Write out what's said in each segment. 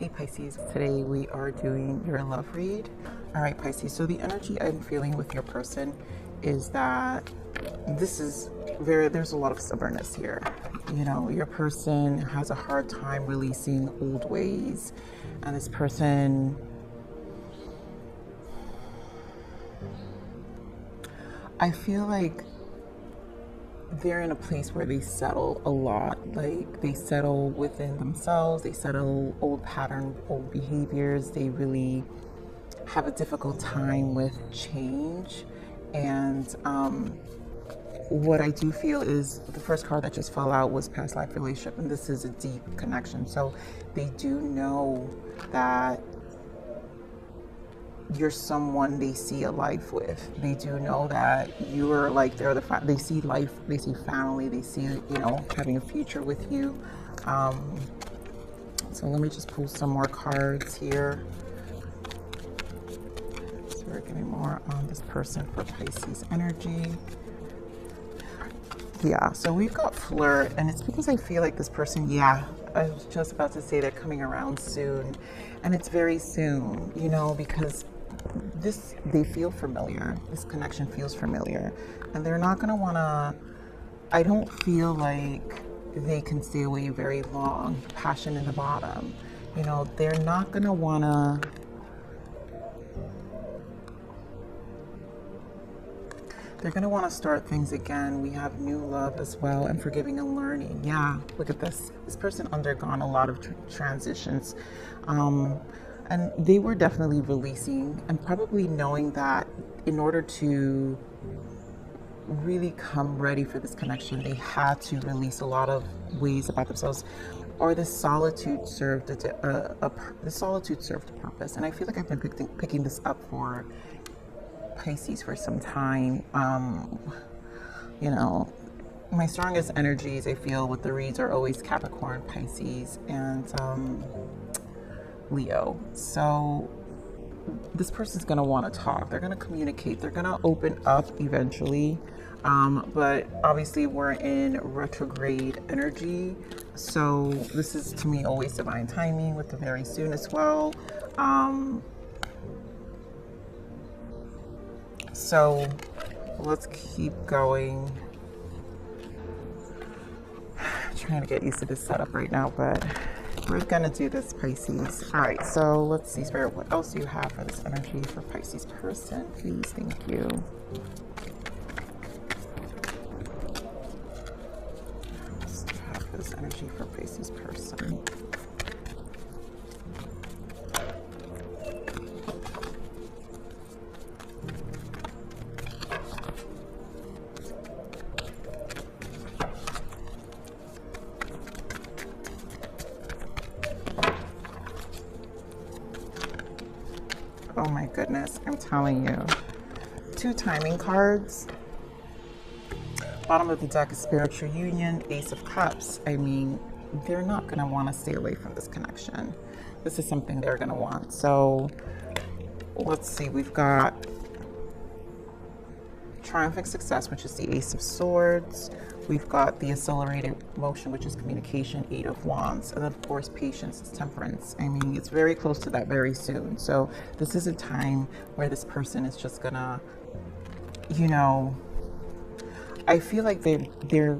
Hey Pisces, today we are doing your love read. All right, Pisces, so the energy I'm feeling with your person is that there's a lot of stubbornness here. You know, your person has a hard time releasing old ways, and this person, I feel like they're in a place where they settle a lot. Like, they settle within themselves, they settle old pattern, old behaviors. They really have a difficult time with change. And what I do feel is the first card that just fell out was past life relationship, and this is a deep connection. So they do know that you're someone they see a life with. They do know that you're like they see life, they see family, they see, you know, having a future with you. So let me just pull some more cards here. So we're getting more on this person for Pisces energy. Yeah, so we've got flirt, and it's because I feel like this person, I was just about to say they're coming around soon, and it's very soon, you know, because they feel familiar. This connection feels familiar, and they're not going to want to, I don't feel like they can stay away very long. Passion in the bottom, you know, they're not going to want to, they're going to want to start things again. We have new love as well, and forgiving and learning. Yeah, look at this. This person undergone a lot of transitions. And they were definitely releasing and probably knowing that in order to really come ready for this connection, they had to release a lot of ways about themselves, or the solitude served a purpose. And I feel like I've been picking this up for Pisces for some time. You know, my strongest energies, I feel, with the reads are always Capricorn, Pisces, and Leo. So this person's going to want to talk. They're going to communicate. They're going to open up eventually. But obviously we're in retrograde energy. So this is, to me, always divine timing with the very soon as well. So let's keep going. I'm trying to get used to this setup right now, but we're gonna do this, Pisces. All right, so let's see, Spirit, what else do you have for this energy for Pisces person, please? Thank you. What else do you have for this energy for Pisces person? Oh my goodness, I'm telling you. 2 timing cards. Bottom of the deck is spiritual union, Ace of Cups. I mean, they're not going to want to stay away from this connection. This is something they're going to want. So let's see, we've got triumphant success, which is the Ace of Swords. We've got the accelerated motion, which is communication, 8 of Wands. And of course, patience is temperance. I mean, it's very close to that very soon. So this is a time where this person is just gonna, you know, I feel like they're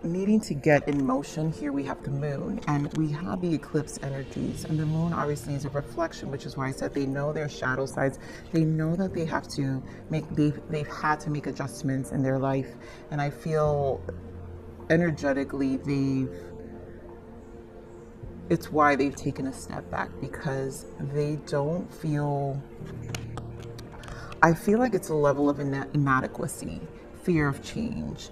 needing to get in motion. Here we have the moon, and we have the eclipse energies, and the moon obviously is a reflection, which is why I said they know their shadow sides. They know that they have to they've had to make adjustments in their life, and I feel energetically it's why they've taken a step back, because they don't feel, I feel like it's a level of inadequacy, fear of change,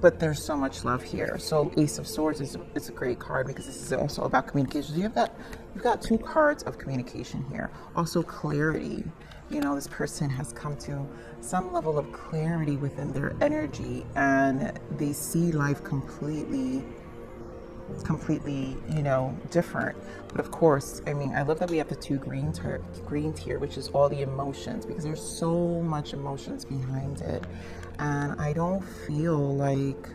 but there's so much love here. So Ace of Swords is a great card because this is also about communication. You've got 2 cards of communication here. Also clarity. You know, this person has come to some level of clarity within their energy, and they see life completely, you know, different. But of course, I mean, I love that we have the 2 greens here, which is all the emotions, because there's so much emotions behind it. And I don't feel like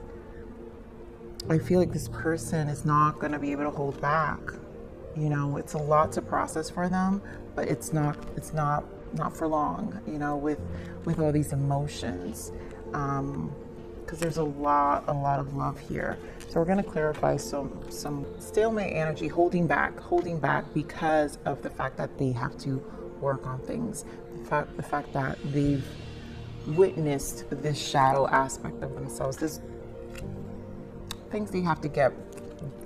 I feel like this person is not going to be able to hold back. You know, it's a lot to process for them, but it's not for long, you know, with all these emotions. Because there's a lot of love here. So we're going to clarify some stalemate energy, holding back because of the fact that they have to work on things. The fact that they've witnessed this shadow aspect of themselves, this things they have to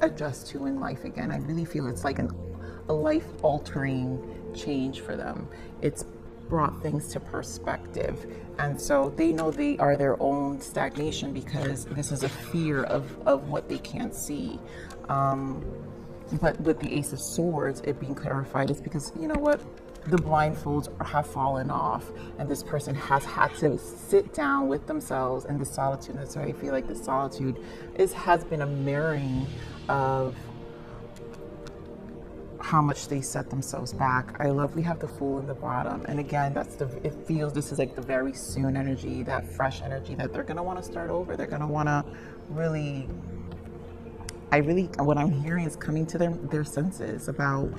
adjust to in life again. I really feel it's like a life-altering change for them. It's brought things to perspective, and so they know they are their own stagnation because this is a fear of what they can't see. But with the Ace of Swords, it being clarified is because, you know what, the blindfolds have fallen off, and this person has had to sit down with themselves in the solitude. That's why I feel like the solitude has been a mirroring of how much they set themselves back. We have the Fool in the bottom, and again, it feels this is like the very soon energy, that fresh energy that they're gonna want to start over. They're gonna want to really, what I'm hearing is coming to their senses about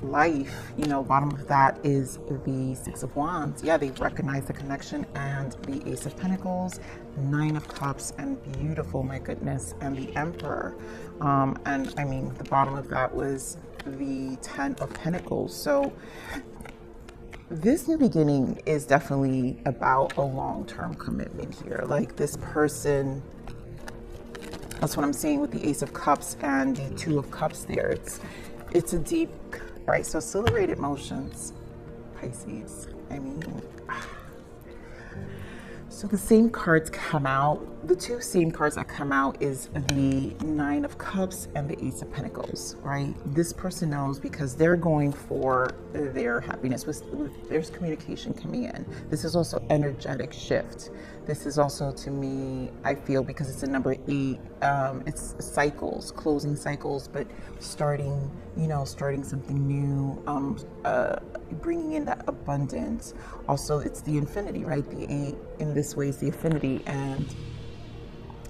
life. You know, bottom of that is the Six of Wands. Yeah, they recognize the connection, and the Ace of Pentacles, Nine of Cups, and beautiful, my goodness, and the Emperor. And I mean, the bottom of that was the Ten of Pentacles. So this new beginning is definitely about a long-term commitment here. Like this person, that's what I'm saying with the Ace of Cups and the Two of Cups there. It's a deep, right? So accelerated motions, Pisces. I mean, so the same cards come out. The two same cards that come out is the Nine of Cups and the Ace of Pentacles, right? This person knows because they're going for their happiness. There's communication coming in. This is also energetic shift. This is also, to me, I feel, because it's a number 8, it's cycles, closing cycles, but starting something new, bringing in that abundance. Also, it's the infinity, right? The 8 in this way is the infinity, and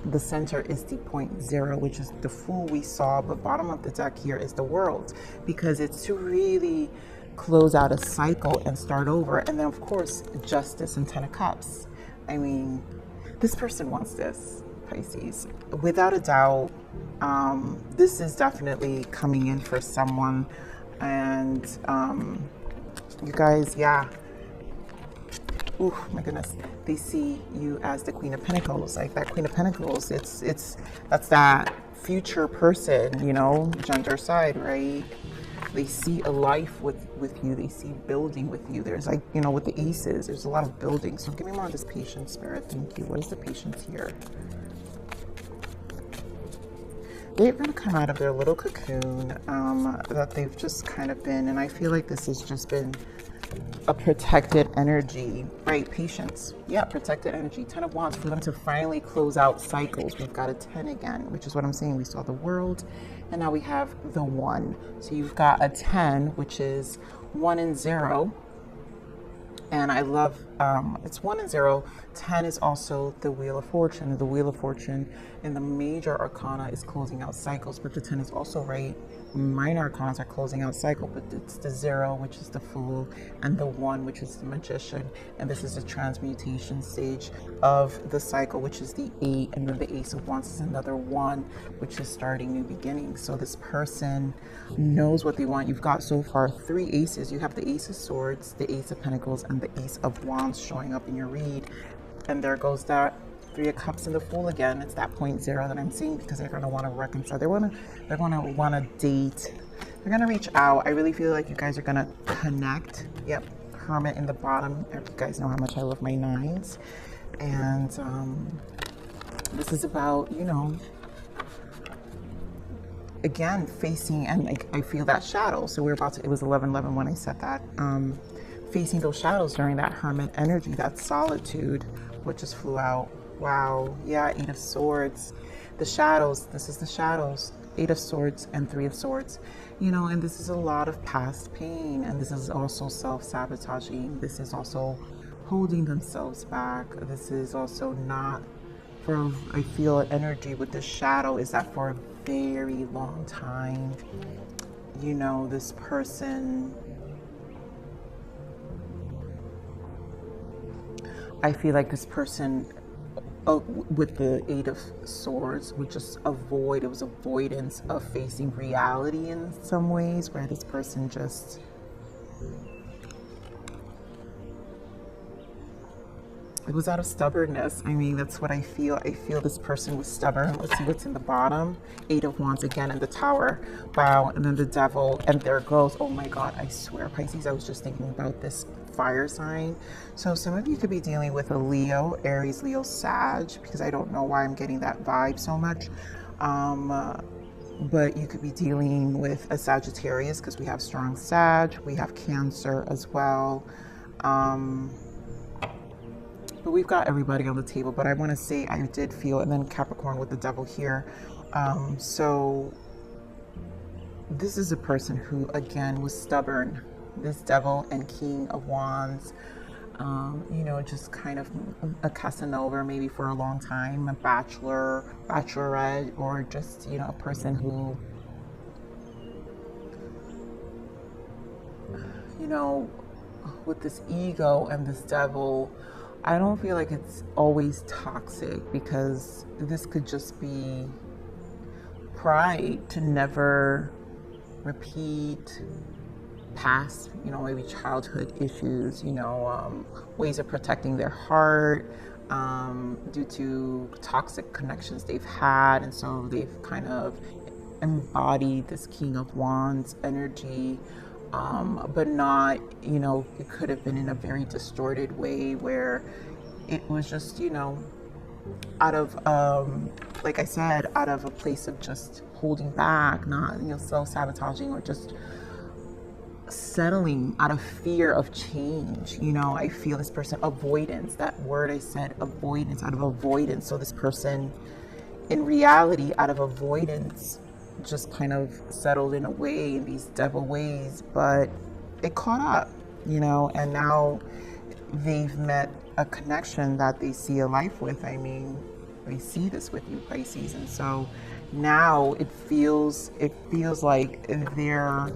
the center is the point 0, which is the Fool we saw, but bottom of the deck here is the World, because it's to really close out a cycle and start over. And then, of course, Justice and Ten of Cups. I mean, this person wants this, Pisces. Without a doubt, this is definitely coming in for someone. And you guys, yeah. Oh my goodness. They see you as the Queen of Pentacles. Like that Queen of Pentacles, that's that future person, you know, gender side, right? They see a life with you. They see building with you. There's like, you know, with the aces, there's a lot of building. So give me more of this patience, Spirit. Thank you. What is the patience here? They're going to come out of their little cocoon that they've just kind of been. And I feel like this has just been a protected energy, right? Patience. Yeah, protected energy. 10 of Wands for them to finally close out cycles. We've got a 10 again, which is what I'm saying. We saw the World, and now we have the 1. So you've got a 10, which is 1 and 0. And I love, it's 1 and 0. 10 is also the Wheel of Fortune. The Wheel of Fortune in the major arcana is closing out cycles, but the 10 is also, right, minor arcanas are closing out cycle, but it's the 0, which is the Fool, and the 1, which is the Magician. And this is the transmutation stage of the cycle, which is the 8, and then the Ace of Wands is another 1, which is starting new beginnings. So this person knows what they want. You've got so far 3 aces. You have the Ace of Swords, the Ace of Pentacles, and the Ace of Wands showing up in your read. And there goes that 3 of Cups and the Fool again. It's that point 0 that I'm seeing, because they're going to want to reconcile. They're going to want to date. They're going to reach out. I really feel like you guys are going to connect. Yep. Hermit in the bottom. You guys know how much I love my 9s. And this is about, you know, again, facing, and like I feel that shadow. So we're about to, it was 11:11 when I said that. Facing those shadows during that Hermit energy, that solitude, which just flew out. Wow. Yeah, 8 of Swords. The shadows. This is the shadows. 8 of Swords and 3 of Swords. You know, and this is a lot of past pain. And this is also self-sabotaging. This is also holding themselves back. This is also not for, I feel energy with this shadow is that for a very long time, you know, this person, I feel like this person, with the Eight of Swords, would just avoid, it was avoidance of facing reality in some ways, where this person just, it was out of stubbornness. I mean, that's what I feel. I feel this person was stubborn. Let's see what's in the bottom. Eight of Wands again in the Tower. Wow. And then the Devil. And there goes. Oh my God. I swear, Pisces, I was just thinking about this fire sign. So some of you could be dealing with a Leo, Aries, Leo, Sag, because I don't know why I'm getting that vibe so much. But you could be dealing with a Sagittarius, because we have strong Sag. We have Cancer as well. But we've got everybody on the table. But I want to say I did feel, and then Capricorn with the Devil here. So this is a person who, again, was stubborn. This Devil and King of Wands, you know, just kind of a Casanova maybe for a long time, a bachelor, bachelorette, or just, you know, a person who, you know, with this ego and this Devil, I don't feel like it's always toxic, because this could just be pride to never repeat past, you know, maybe childhood issues, you know, ways of protecting their heart due to toxic connections they've had. And so they've kind of embodied this King of Wands energy. But not, you know, it could have been in a very distorted way where it was just, you know, out of, like I said, out of a place of just holding back, not, you know, self-sabotaging, or just settling out of fear of change. You know, I feel this person, avoidance, that word I said, avoidance, out of avoidance. So this person, in reality, out of avoidance, just kind of settled in a way, in these Devil ways, but it caught up, you know, and now they've met a connection that they see a life with. I mean, they see this with you, Pisces, and so now it feels like they're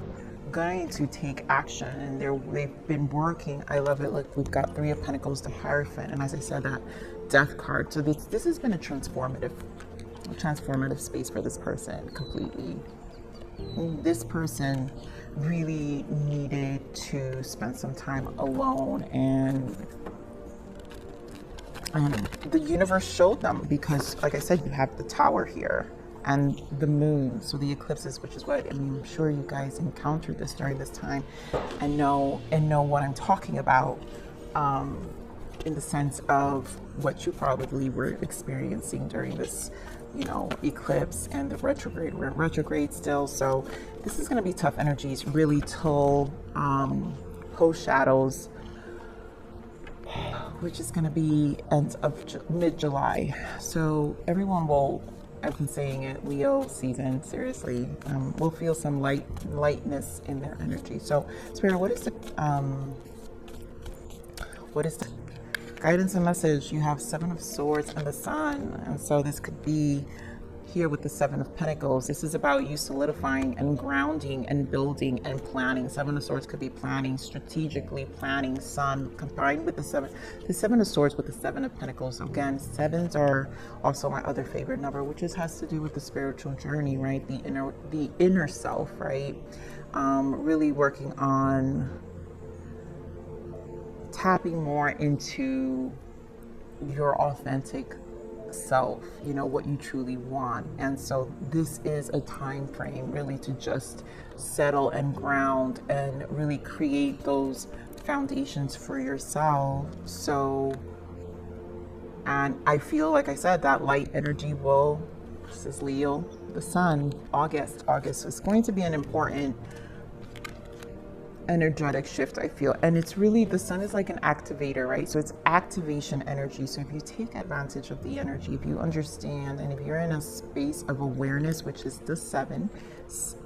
going to take action, and they've been working. I love it. Like, we've got Three of Pentacles, the Hierophant, and as I said, that Death card. So this has been a transformative space for this person completely. This person really needed to spend some time alone, and the universe showed them, because like I said, you have the Tower here and the moon, so the eclipses, which is what, I mean, I'm sure you guys encountered this during this time and know what I'm talking about, in the sense of what you probably were experiencing during this, you know, eclipse and the retrograde. We're in retrograde still, so this is going to be tough energies really till post shadows, which is going to be end of mid-July. So everyone will, I've been saying it, Leo season, seriously, will feel some lightness in their energy. So Spirit, what is the guidance and message? You have Seven of Swords and the Sun, and so this could be here with the Seven of Pentacles. This is about you solidifying and grounding and building and planning. Seven of Swords could be planning, strategically planning. Sun combined with the Seven of Swords with the Seven of Pentacles. Again, sevens are also my other favorite number, which has to do with the spiritual journey, right? The inner self, right? Really working on tapping more into your authentic self, you know, what you truly want. And so this is a time frame really to just settle and ground and really create those foundations for yourself. So, and I feel, like I said, that light energy will, this is Leo, the Sun, August is going to be an important energetic shift, I feel. And it's really, the Sun is like an activator, right? So it's activation energy. So if you take advantage of the energy, if you understand, and if you're in a space of awareness, which is the seven,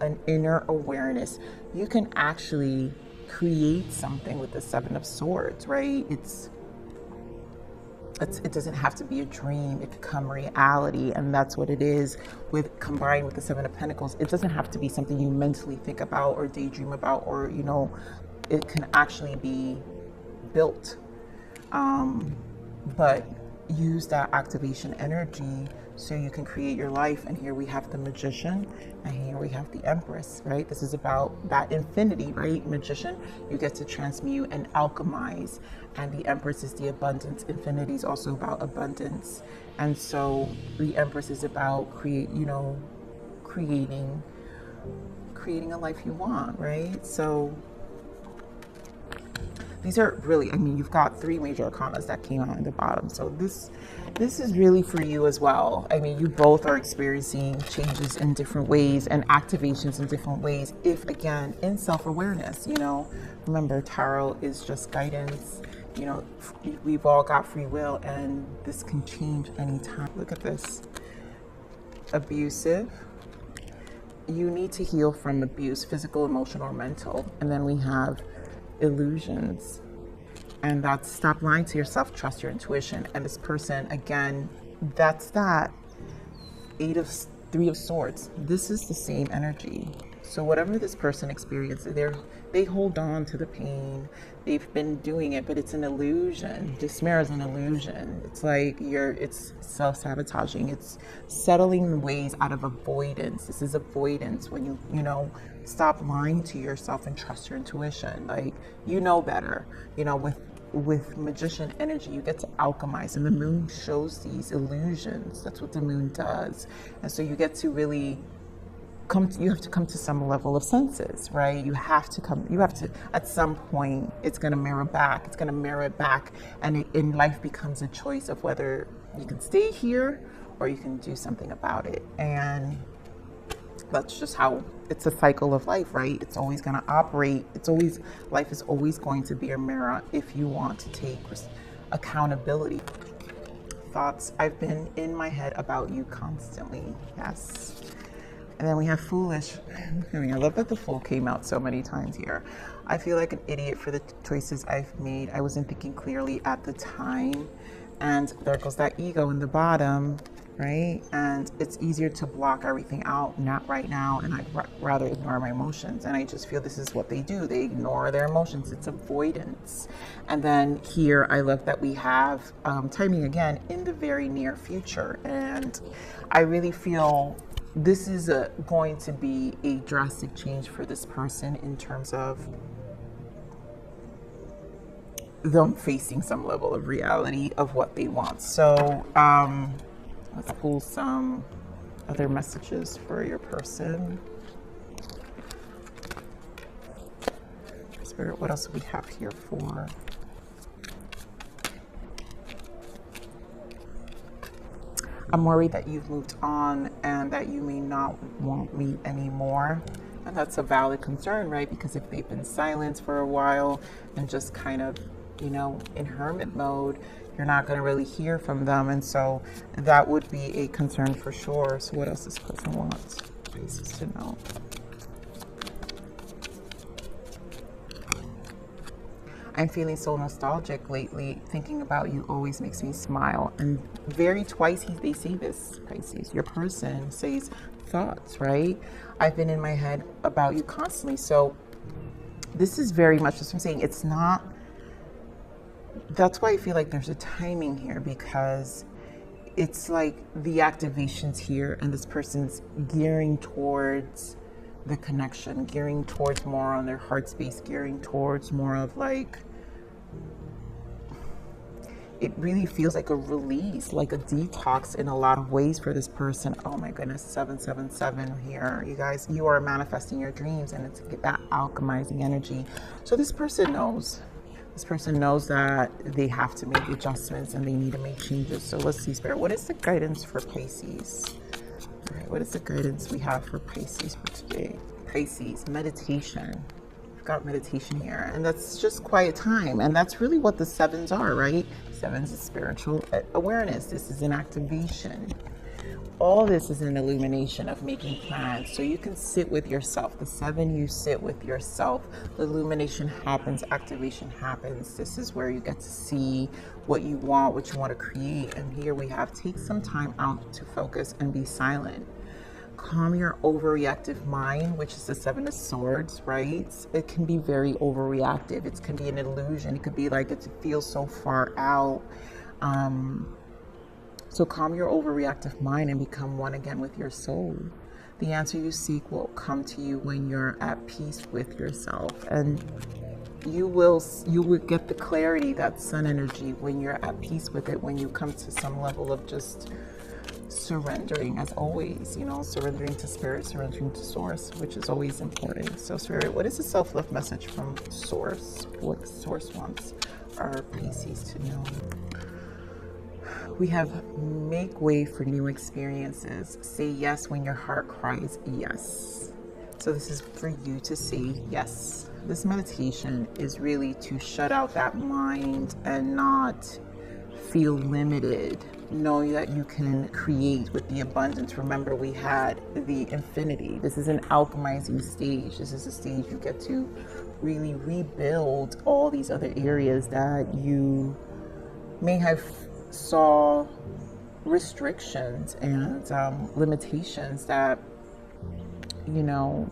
an inner awareness, you can actually create something with the Seven of Swords, right? it doesn't have to be a dream. It could become reality. And that's what it is with combined with the Seven of Pentacles. It doesn't have to be something you mentally think about or daydream about, or, you know, it can actually be built. But use that activation energy so you can create your life. And here we have the Magician, and here we have the Empress, right? This is about that infinity, right? Magician, you get to transmute and alchemize, and the Empress is the abundance. Infinity is also about abundance. And so the Empress is about creating a life you want, right? So these are really, I mean, you've got 3 major arcanas that came out in the bottom. So this is really for you as well. I mean, you both are experiencing changes in different ways and activations in different ways. If, again, in self-awareness, you know, remember, tarot is just guidance. You know, we've all got free will, and this can change anytime. Look at this. Abusive. You need to heal from abuse, physical, emotional, or mental. And then we have illusions, and that's stop lying to yourself, trust your intuition. And this person, again, that's that 3 of Swords. This is the same energy. So whatever this person experiences, they hold on to the pain. They've been doing it, but it's an illusion. Despair is an illusion. It's like it's self-sabotaging. It's settling ways out of avoidance. This is avoidance when you know, stop lying to yourself and trust your intuition. Like, you know better. You know, with Magician energy, you get to alchemize, and the moon shows these illusions. That's what the moon does. And so you get to really you have to come to some level of senses, right? You have to, at some point, it's going to mirror it back. And in life becomes a choice of whether you can stay here or you can do something about it. And that's just how it's a cycle of life, right? It's always going to operate. Life is always going to be a mirror if you want to take accountability. Thoughts. I've been in my head about you constantly. Yes. And then we have Foolish. I mean, I love that the Fool came out so many times here. I feel like an idiot for the choices I've made. I wasn't thinking clearly at the time. And there goes that ego in the bottom, right? And it's easier to block everything out, not right now, and I'd rather ignore my emotions. And I just feel this is what they do. They ignore their emotions. It's avoidance. And then here, I love that we have timing again in the very near future. And I really feel this is going to be a drastic change for this person in terms of them facing some level of reality of what they want. So let's pull some other messages for your person. Spirit, what else do we have here for? I'm worried that you've moved on and that you may not want me anymore. And that's a valid concern, right? Because if they've been silent for a while and just kind of, you know, in hermit mode, you're not going to really hear from them. And so that would be a concern for sure. So what else does this person want Pisces to know? I'm feeling so nostalgic lately. Thinking about you always makes me smile. And twice they say this, Pisces. Your person says thoughts, right? I've been in my head about you constantly. So this is very much what I'm saying. It's not, that's why I feel like there's a timing here, because it's like the activation's here and this person's gearing towards the connection, gearing towards more on their heart space, gearing towards more of like, it really feels like a release, like a detox in a lot of ways for this person. Oh my goodness, 777 here. You guys, you are manifesting your dreams, and it's that alchemizing energy. So this person knows. This person knows that they have to make adjustments and they need to make changes. So let's see, Spirit, what is the guidance for Pisces? All right, what is the guidance we have for Pisces for today? Pisces, meditation. Got meditation here, and that's just quiet time, and that's really what the sevens are, right? Sevens is spiritual awareness. This is an activation. all this is an illumination of making plans. So you can sit with yourself. The 7, you sit with yourself. The illumination happens, activation happens. This is where you get to see what you want to create. And here we have, take some time out to focus and be silent. Calm your overreactive mind, which is the 7 of Swords, right? It can be very overreactive. It can be an illusion. It could be like it feels so far out. So calm your overreactive mind and become one again with your soul. The answer you seek will come to you when you're at peace with yourself, and you will get the clarity, that sun energy, when you're at peace with it, when you come to some level of just surrendering, as always, you know, surrendering to spirit, surrendering to source, which is always important. So spirit, what is the self-love message from source? What source wants our Pisces to know? We have, make way for new experiences. Say yes when your heart cries yes. So this is for you to say yes. This meditation is really to shut out that mind and not feel limited. Know that you can create with the abundance. Remember, we had the infinity. This is an alchemizing stage. This is a stage you get to really rebuild all these other areas that you may have saw restrictions and limitations that, you know,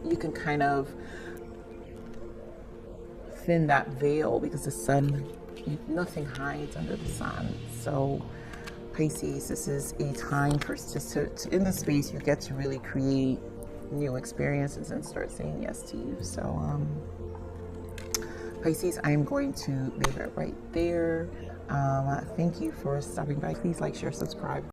you can kind of thin that veil, because the sun, nothing hides under the sun. So Pisces, this is a time for in this space you get to really create new experiences and start saying yes to you. So Pisces, I am going to leave it right there. Thank you for stopping by. Please like, share, subscribe.